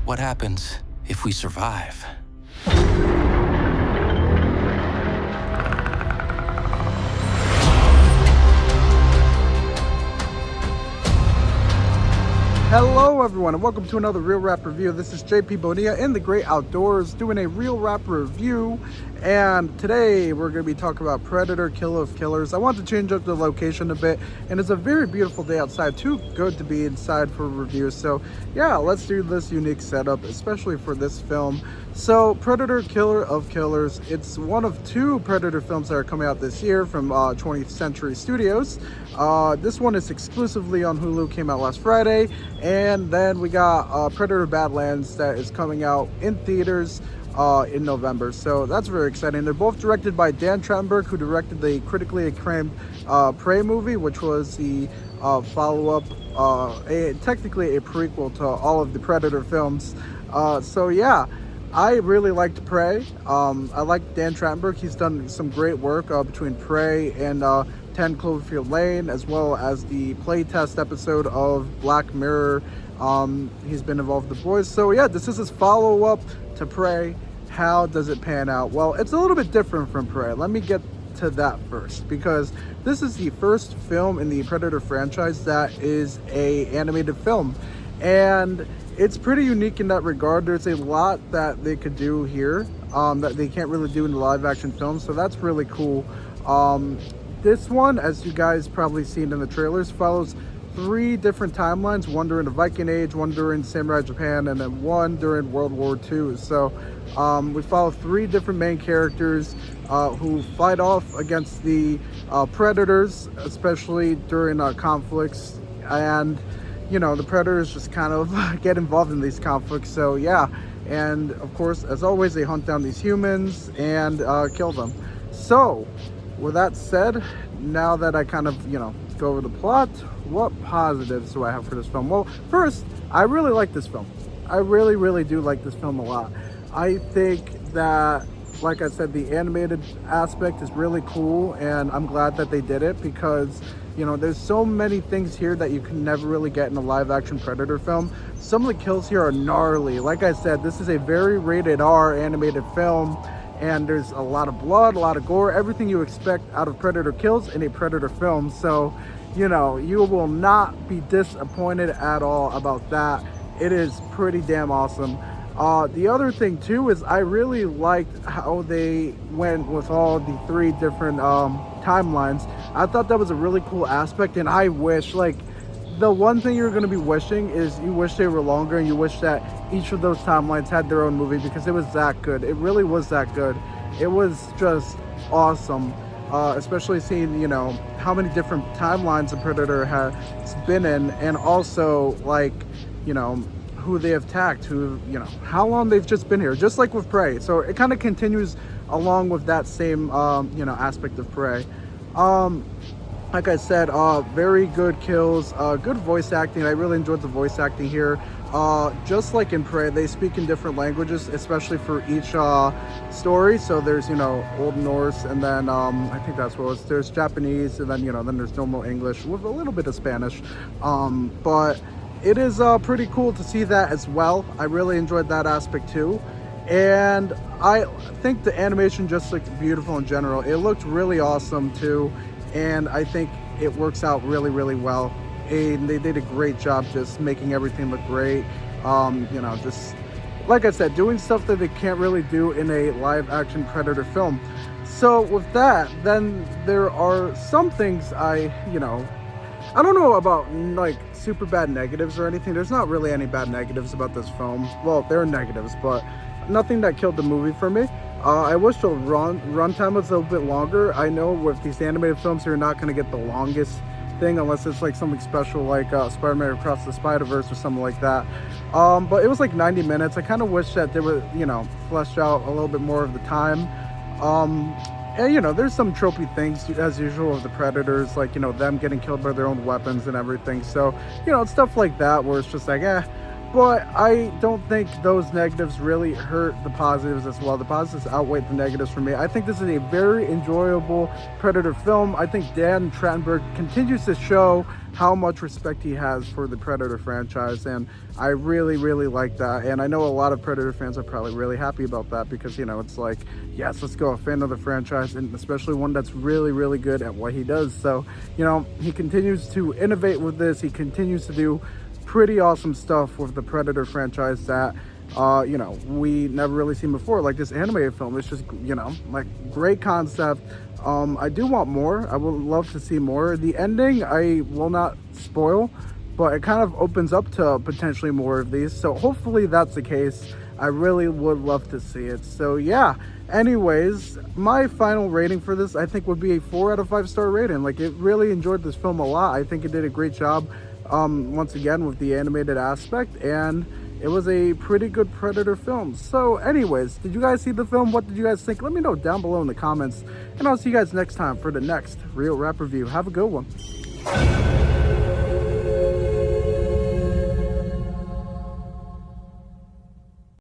What happens if we survive? Hello everyone and welcome to another Real Rap Review. This is JP Bonilla in the Great Outdoors doing a Real Rap Review, and today we're going to be talking about Predator: Killer of Killers. I want to change up the location a bit, and it's a very beautiful day outside, too good to be inside for a review. So yeah, let's do this unique setup, especially for this film. So Predator: Killer of Killers, it's one of two Predator films that are coming out this year from 20th Century Studios. This one is exclusively on Hulu, came out last Friday, and then we got Predator: Badlands that is coming out in theaters in November. So that's very exciting. They're both directed by Dan Trachtenberg, who directed the critically acclaimed Prey movie, which was the follow-up, technically a prequel to all of the Predator films. So yeah, I really liked Prey. I like Dan Trachtenberg. He's done some great work between Prey and 10 Cloverfield Lane, as well as the playtest episode of Black Mirror. He's been involved with The Boys. So yeah, this is his follow-up to Prey. How does it pan out? Well, it's a little bit different from Prey. Let me get to that first, because this is the first film in the Predator franchise that is a animated film, and it's pretty unique in that regard. There's a lot that they could do here that they can't really do in the live action film, so that's really cool. This one, as you guys probably seen in the trailers, follows three different timelines: one during the Viking Age, one during Samurai Japan, and then one during World War II. So we follow three different main characters who fight off against the Predators, especially during conflicts, and you know, the Predators just kind of get involved in these conflicts. So yeah, and of course, as always, they hunt down these humans and kill them. So with that said, now that I kind of, you know, go over the plot, what positives do I have for this film? Well, first, I really like this film. I really do like this film a lot. I think that, like I said, the animated aspect is really cool, and I'm glad that they did it, because you know, there's so many things here that you can never really get in a live action Predator film. Some of the kills here are gnarly. Like I said, this is a very rated R animated film, and there's a lot of blood, a lot of gore, everything you expect out of Predator kills in a Predator film. So, you know, you will not be disappointed at all about that. It is pretty damn awesome. The other thing too is I really liked how they went with all the three different timelines. I thought that was a really cool aspect, and I wish, like, the one thing you're going to be wishing is you wish they were longer, and you wish that each of those timelines had their own movie, because it was that good. It really was that good. It was just awesome, especially seeing, you know, how many different timelines the Predator has been in, and also, like, you know, who they have attacked, who, you know, how long they've just been here, just like with Prey. So it kind of continues along with that same, you know, aspect of Prey. Like I said, very good kills, good voice acting. I really enjoyed the voice acting here. Just like in Prey, they speak in different languages, especially for each story. So there's, you know, Old Norse, and then I think that's what it was. There's Japanese, and then, you know, then there's normal English with a little bit of Spanish. But it is pretty cool to see that as well. I really enjoyed that aspect too. And I think the animation just looked beautiful in general. It looked really awesome too, and I think it works out really well. And they did a great job just making everything look great. You know, just like I said, doing stuff that they can't really do in a live action Predator film. So with that, then there are some things I don't know about, like, super bad negatives or anything. There's not really any bad negatives about this film. Well, there are negatives, but nothing that killed the movie for me. I wish the runtime was a little bit longer. I know with these animated films, you're not going to get the longest thing unless it's like something special, like Spider-Man Across the Spider-Verse or something like that. But it was like 90 minutes. I kind of wish that they would, you know, flesh out a little bit more of the time. And, you know, there's some tropey things, as usual, of the Predators, like, you know, them getting killed by their own weapons and everything. So, you know, it's stuff like that where it's just like, but I don't think those negatives really hurt the positives as well. The positives outweigh the negatives for me. I think this is a very enjoyable Predator film. I think Dan Trachtenberg continues to show how much respect he has for the Predator franchise, and I really, really like that. And I know a lot of Predator fans are probably really happy about that because, you know, it's like, yes, let's go, a fan of the franchise, and especially one that's really, really good at what he does. So, you know, he continues to innovate with this. He continues to do pretty awesome stuff with the Predator franchise that you know, we never really seen before. Like this animated film, it's just, you know, like great concept. I do want more. I would love to see more. The ending I will not spoil, but it kind of opens up to potentially more of these, so hopefully that's the case. I really would love to see it. So yeah, anyways, my final rating for this I think would be a 4 out of 5 star rating. Like, it really enjoyed this film a lot. I think it did a great job once again with the animated aspect, and it was a pretty good Predator film. So anyways, did you guys see the film? What did you guys think? Let me know down below in the comments, and I'll see you guys next time for the next Real Rap Review. Have a good one.